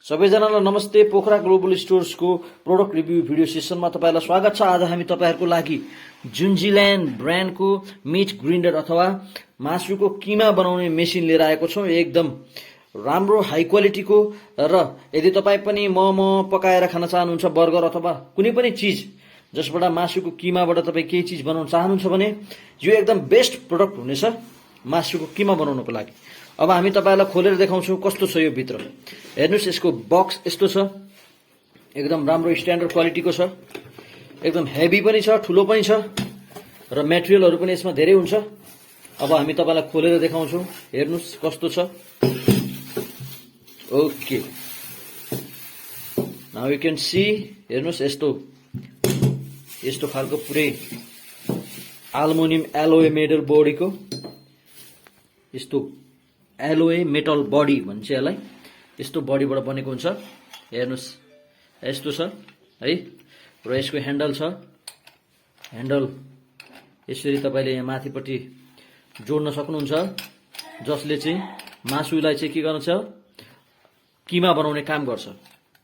सबैजनालाई नमस्ते। पोखरा ग्लोबल स्टोर्सको प्रोडक्ट रिभ्यू भिडियो सेसनमा तपाईलाई स्वागत छ। आज हामी तपाईहरुको लागि जुन्जिल्यान्ड ब्रान्डको मिट ग्राइन्डर अथवा मासुको किमा बनाउने मेसिन लिएर आएको छौं। एकदम राम्रो हाई क्वालिटीको र यदि तपाई पनि मोमो पकाएर खान चाहनुहुन्छ, बर्गर अथवा कुनै पनि चीज जसबाट मासुको किमाबाट तपाई केही चीज बनाउन चाहनुहुन्छ भने यो एकदम बेस्ट प्रोडक्ट हुनेछ मासुको किमा बनाउनको लागि। अब हामी तपाईलाई खोलेर देखाउँछौं कस्तो छ यो भित्र। हेर्नुस्, यसको बक्स यस्तो छ, एकदम राम्रो स्ट्यान्डर्ड क्वालिटीको छ, एकदम हेभी पनि छ, ठुलो पनि छ र मटेरियलहरु पनि यसमा धेरै हुन्छ। अब हामी तपाईलाई खोलेर देखाउँछौं। हेर्नुस् कस्तो छ। Okay, now you can see. हेर्नुस्, यस्तो खालको पुरै एल्युमिनियम एलोय मेटल बडीको, यस्तो एलोय मेटल बडी भन्छ यसलाई, यस्तो बडीबाट बनेको हुन्छ। हेर्नुस्, यस्तो छ है। र यसको ह्यान्डल छ। ह्यान्डल यसरी तपाईले यहाँ माथिपट्टि जोड्न सक्नुहुन्छ, जसले चाहिँ मासुलाई चाहिँ के गर्छ, किमा बनाउने काम गर्छ।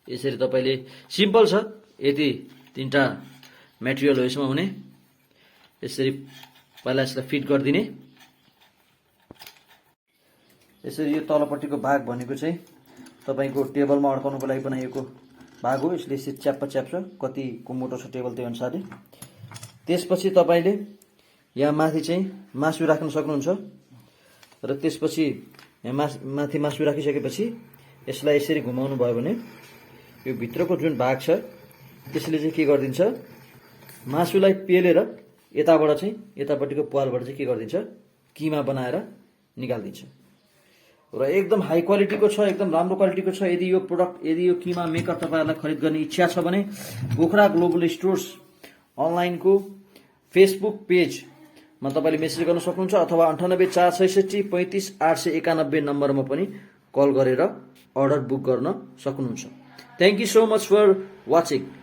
यसरी तपाईले सिम्पल छ, यदि तीनटा मटेरियल हो यसमा हुने। यसरी पहिला यसलाई फिट गरिदिने। यसरी यो तलपट्टिको भाग भनेको चाहिँ तपाईको टेबलमा अड्काउनको लागि बनाइएको भाग हो। यसले यसरी च्याप्प च्याप्छ, कतिको मोटो छ टेबल त्यही अनुसारले। त्यसपछि तपाईले यहाँ माथि चाहिँ मासु राख्न सक्नुहुन्छ र त्यसपछि यहाँ माथि मासु राखिसकेपछि यसलाई यसरी घुमाउनु भयो भने यो भित्रको जुन भाग छ त्यसले चाहिँ के गर्दिन्छ, मासुलाई पेलेर यताबाट चाहिँ यतापट्टिको पालबाट चाहिँ के गर्दिन्छ, किमा बनाएर निकाल्दिन्छ। र एकदम हाई क्वालिटीको छ, एकदम राम्रो क्वालिटीको छ। यदि यो किमा मेकर तपाईहरुलाई खरिद गर्ने इच्छा छ भने पोखरा ग्लोबल स्टोर्स अनलाइनको फेसबुक पेजमा तपाईले मेसेज गर्न सक्नुहुन्छ अथवा 9846635891 नम्बरमा पनि कल गरेर अर्डर बुक गर्न सक्नुहुन्छ। Thank you so much for watching.